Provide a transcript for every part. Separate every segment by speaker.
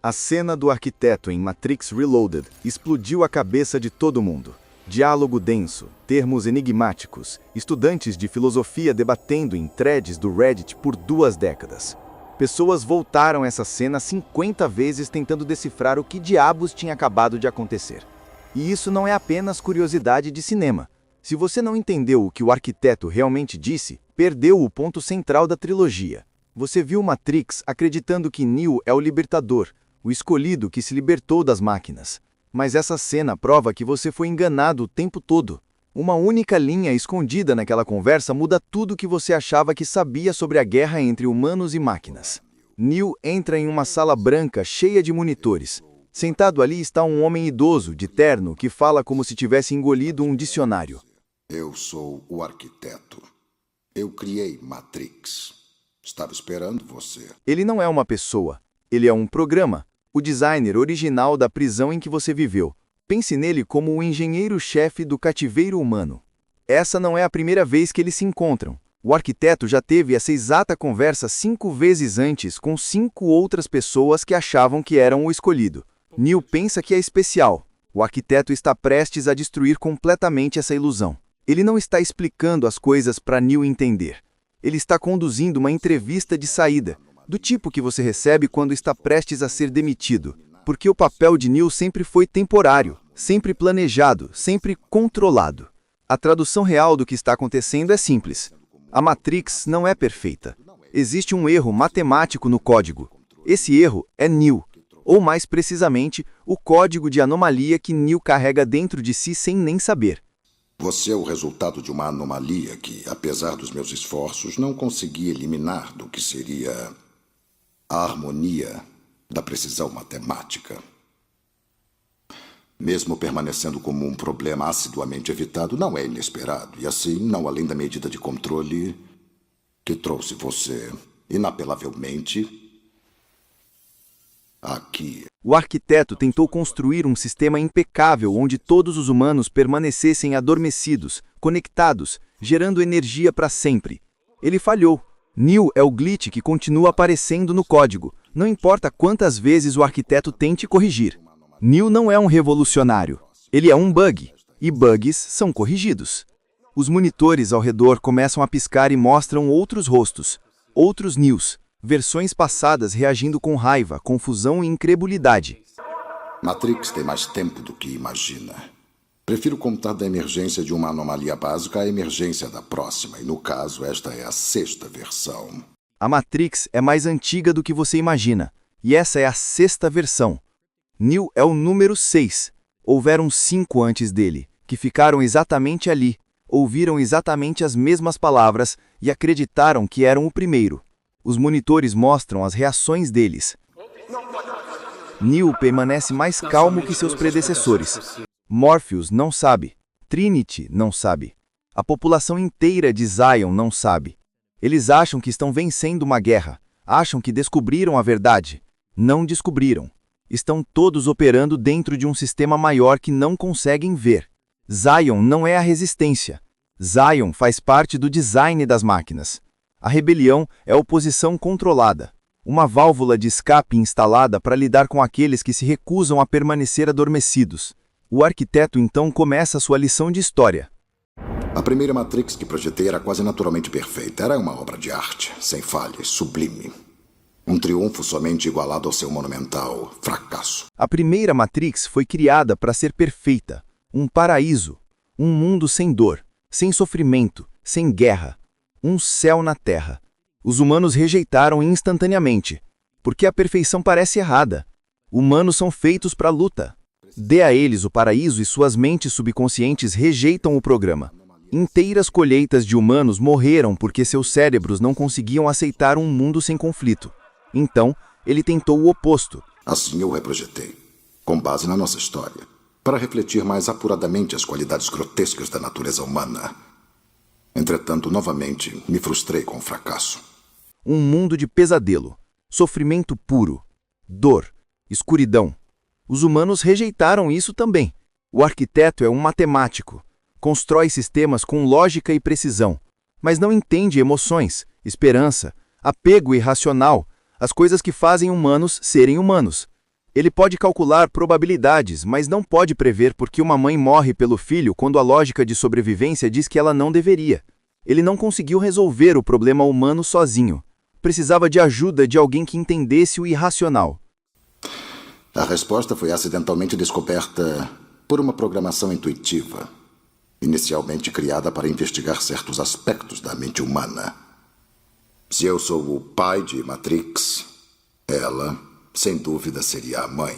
Speaker 1: A cena do arquiteto em Matrix Reloaded explodiu a cabeça de todo mundo. Diálogo denso, termos enigmáticos, estudantes de filosofia debatendo em threads do Reddit por 2 décadas. Pessoas voltaram essa cena 50 vezes tentando decifrar o que diabos tinha acabado de acontecer. E isso não é apenas curiosidade de cinema. Se você não entendeu o que o arquiteto realmente disse, perdeu o ponto central da trilogia. Você viu Matrix acreditando que Neo é o libertador, o escolhido que se libertou das máquinas. Mas essa cena prova que você foi enganado o tempo todo. Uma única linha escondida naquela conversa muda tudo o que você achava que sabia sobre a guerra entre humanos e máquinas. Neo entra em uma sala branca cheia de monitores. Sentado ali está um homem idoso, de terno, que fala como se tivesse engolido um dicionário.
Speaker 2: Eu sou o arquiteto. Eu criei Matrix. Estava esperando você.
Speaker 1: Ele não é uma pessoa. Ele é um programa. O designer original da prisão em que você viveu. Pense nele como o engenheiro-chefe do cativeiro humano. Essa não é a primeira vez que eles se encontram. O arquiteto já teve essa exata conversa 5 vezes antes com 5 outras pessoas que achavam que eram o escolhido. Neo pensa que é especial. O arquiteto está prestes a destruir completamente essa ilusão. Ele não está explicando as coisas para Neo entender. Ele está conduzindo uma entrevista de saída, do tipo que você recebe quando está prestes a ser demitido, porque o papel de Neo sempre foi temporário, sempre planejado, sempre controlado. A tradução real do que está acontecendo é simples. A Matrix não é perfeita. Existe um erro matemático no código. Esse erro é Neo, ou mais precisamente, o código de anomalia que Neo carrega dentro de si sem nem saber.
Speaker 2: Você é o resultado de uma anomalia que, apesar dos meus esforços, não consegui eliminar do que seria a harmonia da precisão matemática. Mesmo permanecendo como um problema assiduamente evitado, não é inesperado, e assim, não além da medida de controle que trouxe você, inapelavelmente, aqui.
Speaker 1: O arquiteto tentou construir um sistema impecável onde todos os humanos permanecessem adormecidos, conectados, gerando energia para sempre. Ele falhou. Neo é o glitch que continua aparecendo no código, não importa quantas vezes o arquiteto tente corrigir. Neo não é um revolucionário, ele é um bug, e bugs são corrigidos. Os monitores ao redor começam a piscar e mostram outros rostos, outros Neos, versões passadas reagindo com raiva, confusão e incredulidade.
Speaker 2: Matrix tem mais tempo do que imagina. Prefiro contar da emergência de uma anomalia básica à emergência da próxima, e no caso, esta é a 6ª versão.
Speaker 1: A Matrix é mais antiga do que você imagina, e essa é a 6ª versão. Neo é o número 6. Houveram 5 antes dele, que ficaram exatamente ali, ouviram exatamente as mesmas palavras e acreditaram que eram o primeiro. Os monitores mostram as reações deles. Neo permanece mais calmo que seus predecessores. Morpheus não sabe. Trinity não sabe. A população inteira de Zion não sabe. Eles acham que estão vencendo uma guerra. Acham que descobriram a verdade. Não descobriram. Estão todos operando dentro de um sistema maior que não conseguem ver. Zion não é a resistência. Zion faz parte do design das máquinas. A rebelião é a oposição controlada. Uma válvula de escape instalada para lidar com aqueles que se recusam a permanecer adormecidos. O arquiteto então começa sua lição de história.
Speaker 2: A primeira Matrix que projetei era quase naturalmente perfeita. Era uma obra de arte, sem falhas, sublime. Um triunfo somente igualado ao seu monumental fracasso.
Speaker 1: A primeira Matrix foi criada para ser perfeita. Um paraíso. Um mundo sem dor, sem sofrimento, sem guerra. Um céu na Terra. Os humanos rejeitaram instantaneamente, porque a perfeição parece errada. Humanos são feitos para a luta. Dê a eles o paraíso e suas mentes subconscientes rejeitam o programa. Inteiras colheitas de humanos morreram porque seus cérebros não conseguiam aceitar um mundo sem conflito. Então, ele tentou o oposto.
Speaker 2: Assim eu reprojetei, com base na nossa história, para refletir mais apuradamente as qualidades grotescas da natureza humana. Entretanto, novamente, me frustrei com o fracasso.
Speaker 1: Um mundo de pesadelo, sofrimento puro, dor, escuridão. Os humanos rejeitaram isso também. O arquiteto é um matemático. Constrói sistemas com lógica e precisão, mas não entende emoções, esperança, apego irracional, as coisas que fazem humanos serem humanos. Ele pode calcular probabilidades, mas não pode prever porque uma mãe morre pelo filho quando a lógica de sobrevivência diz que ela não deveria. Ele não conseguiu resolver o problema humano sozinho. Precisava de ajuda de alguém que entendesse o irracional.
Speaker 2: A resposta foi acidentalmente descoberta por uma programação intuitiva, inicialmente criada para investigar certos aspectos da mente humana. Se eu sou o pai de Matrix, ela, sem dúvida, seria a mãe.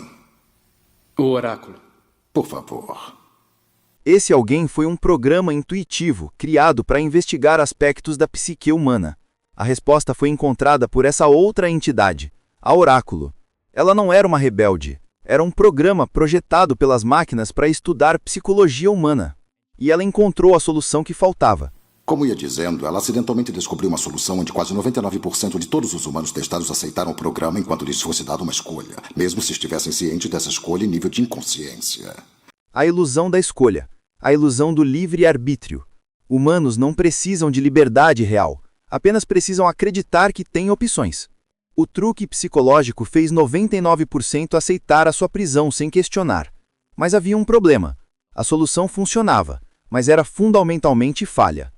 Speaker 3: O oráculo.
Speaker 2: Por favor.
Speaker 1: Esse alguém foi um programa intuitivo criado para investigar aspectos da psique humana. A resposta foi encontrada por essa outra entidade, a Oráculo. Ela não era uma rebelde, era um programa projetado pelas máquinas para estudar psicologia humana. E ela encontrou a solução que faltava.
Speaker 2: Como ia dizendo, ela acidentalmente descobriu uma solução onde quase 99% de todos os humanos testados aceitaram o programa enquanto lhes fosse dada uma escolha, mesmo se estivessem cientes dessa escolha em nível de inconsciência.
Speaker 1: A ilusão da escolha, a ilusão do livre-arbítrio. Humanos não precisam de liberdade real, apenas precisam acreditar que têm opções. O truque psicológico fez 99% aceitar a sua prisão sem questionar. Mas havia um problema. A solução funcionava, mas era fundamentalmente falha.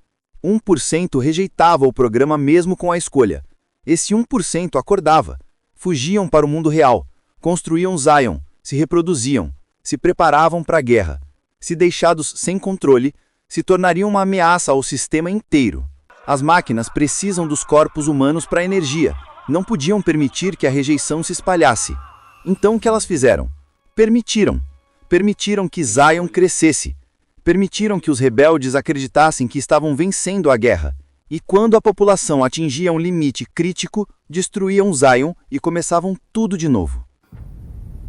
Speaker 1: 1% rejeitava o programa mesmo com a escolha. Esse 1% acordava. Fugiam para o mundo real, construíam Zion, se reproduziam, se preparavam para a guerra. Se deixados sem controle, se tornariam uma ameaça ao sistema inteiro. As máquinas precisam dos corpos humanos para energia. Não podiam permitir que a rejeição se espalhasse. Então o que elas fizeram? Permitiram. Permitiram que Zion crescesse. Permitiram que os rebeldes acreditassem que estavam vencendo a guerra. E quando a população atingia um limite crítico, destruíam Zion e começavam tudo de novo.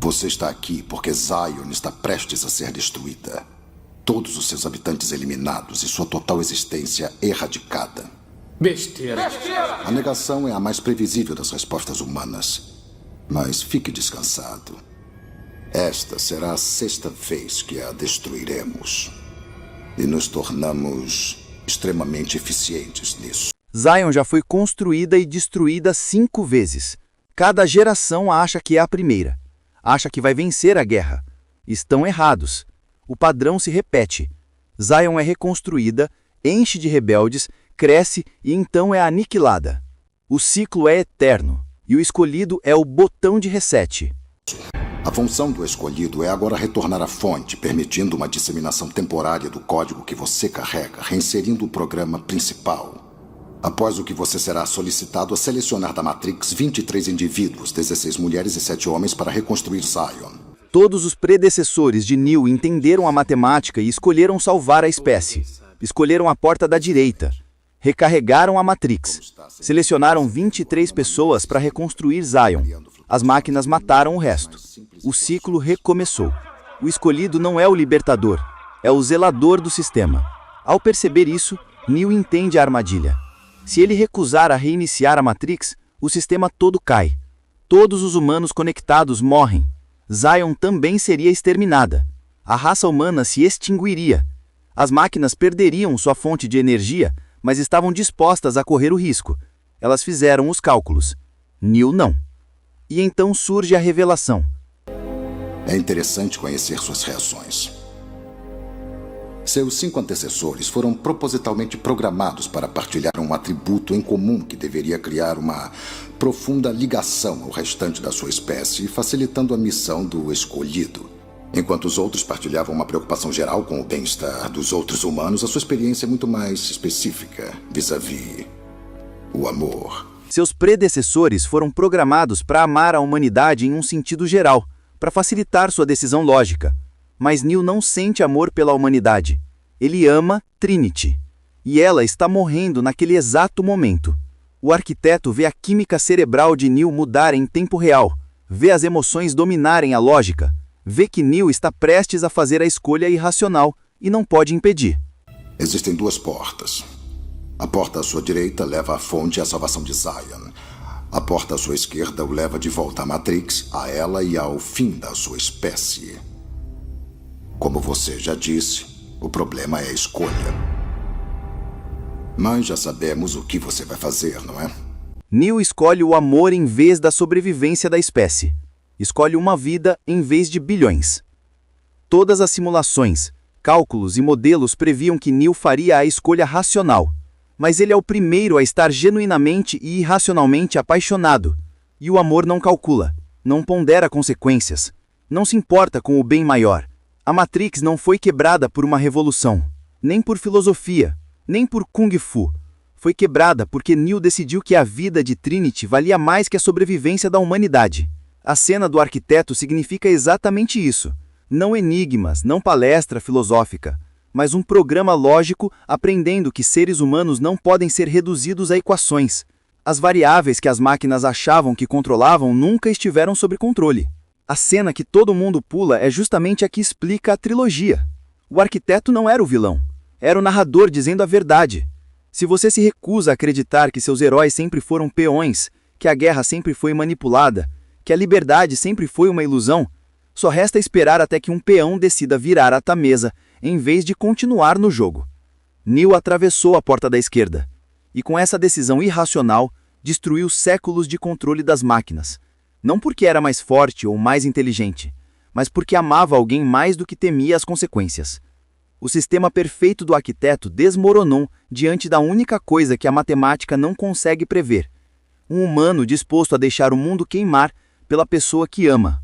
Speaker 2: Você está aqui porque Zion está prestes a ser destruída. Todos os seus habitantes eliminados e sua total existência erradicada.
Speaker 3: Besteira.
Speaker 2: A negação é a mais previsível das respostas humanas. Mas fique descansado. Esta será a 6ª vez que a destruiremos. E nos tornamos extremamente eficientes nisso.
Speaker 1: Zion já foi construída e destruída 5 vezes. Cada geração acha que é a primeira. Acha que vai vencer a guerra. Estão errados. O padrão se repete. Zion é reconstruída, enche de rebeldes, cresce e então é aniquilada. O ciclo é eterno, e o escolhido é o botão de reset.
Speaker 2: A função do escolhido é agora retornar à fonte, permitindo uma disseminação temporária do código que você carrega, reinserindo o programa principal. Após o que você será solicitado a selecionar da Matrix 23 indivíduos, 16 mulheres e 7 homens para reconstruir Zion.
Speaker 1: Todos os predecessores de Neo entenderam a matemática e escolheram salvar a espécie. Escolheram a porta da direita. Recarregaram a Matrix. Selecionaram 23 pessoas para reconstruir Zion. As máquinas mataram o resto. O ciclo recomeçou. O escolhido não é o libertador, é o zelador do sistema. Ao perceber isso, Neo entende a armadilha. Se ele recusar a reiniciar a Matrix, o sistema todo cai. Todos os humanos conectados morrem. Zion também seria exterminada. A raça humana se extinguiria. As máquinas perderiam sua fonte de energia, mas estavam dispostas a correr o risco. Elas fizeram os cálculos. Neo não. E então surge a revelação.
Speaker 2: É interessante conhecer suas reações. Seus 5 antecessores foram propositalmente programados para partilhar um atributo em comum que deveria criar uma profunda ligação ao restante da sua espécie, facilitando a missão do escolhido. Enquanto os outros partilhavam uma preocupação geral com o bem-estar dos outros humanos, a sua experiência é muito mais específica, vis-à-vis o amor.
Speaker 1: Seus predecessores foram programados para amar a humanidade em um sentido geral, para facilitar sua decisão lógica. Mas Neo não sente amor pela humanidade. Ele ama Trinity. E ela está morrendo naquele exato momento. O arquiteto vê a química cerebral de Neo mudar em tempo real, vê as emoções dominarem a lógica, vê que Neo está prestes a fazer a escolha irracional e não pode impedir.
Speaker 2: Existem 2 portas. A porta à sua direita leva à fonte e à salvação de Zion. A porta à sua esquerda o leva de volta à Matrix, a ela e ao fim da sua espécie. Como você já disse, o problema é a escolha. Mas já sabemos o que você vai fazer, não é?
Speaker 1: Neo escolhe o amor em vez da sobrevivência da espécie. Escolhe uma vida em vez de bilhões. Todas as simulações, cálculos e modelos previam que Neo faria a escolha racional. Mas ele é o primeiro a estar genuinamente e irracionalmente apaixonado. E o amor não calcula, não pondera consequências, não se importa com o bem maior. A Matrix não foi quebrada por uma revolução, nem por filosofia, nem por Kung Fu. Foi quebrada porque Neo decidiu que a vida de Trinity valia mais que a sobrevivência da humanidade. A cena do arquiteto significa exatamente isso. Não enigmas, não palestra filosófica, mas um programa lógico aprendendo que seres humanos não podem ser reduzidos a equações. As variáveis que as máquinas achavam que controlavam nunca estiveram sob controle. A cena que todo mundo pula é justamente a que explica a trilogia. O arquiteto não era o vilão, era o narrador dizendo a verdade. Se você se recusa a acreditar que seus heróis sempre foram peões, que a guerra sempre foi manipulada, que a liberdade sempre foi uma ilusão, só resta esperar até que um peão decida virar a mesa em vez de continuar no jogo. Neo atravessou a porta da esquerda, e com essa decisão irracional, destruiu séculos de controle das máquinas. Não porque era mais forte ou mais inteligente, mas porque amava alguém mais do que temia as consequências. O sistema perfeito do arquiteto desmoronou diante da única coisa que a matemática não consegue prever: um humano disposto a deixar o mundo queimar pela pessoa que ama.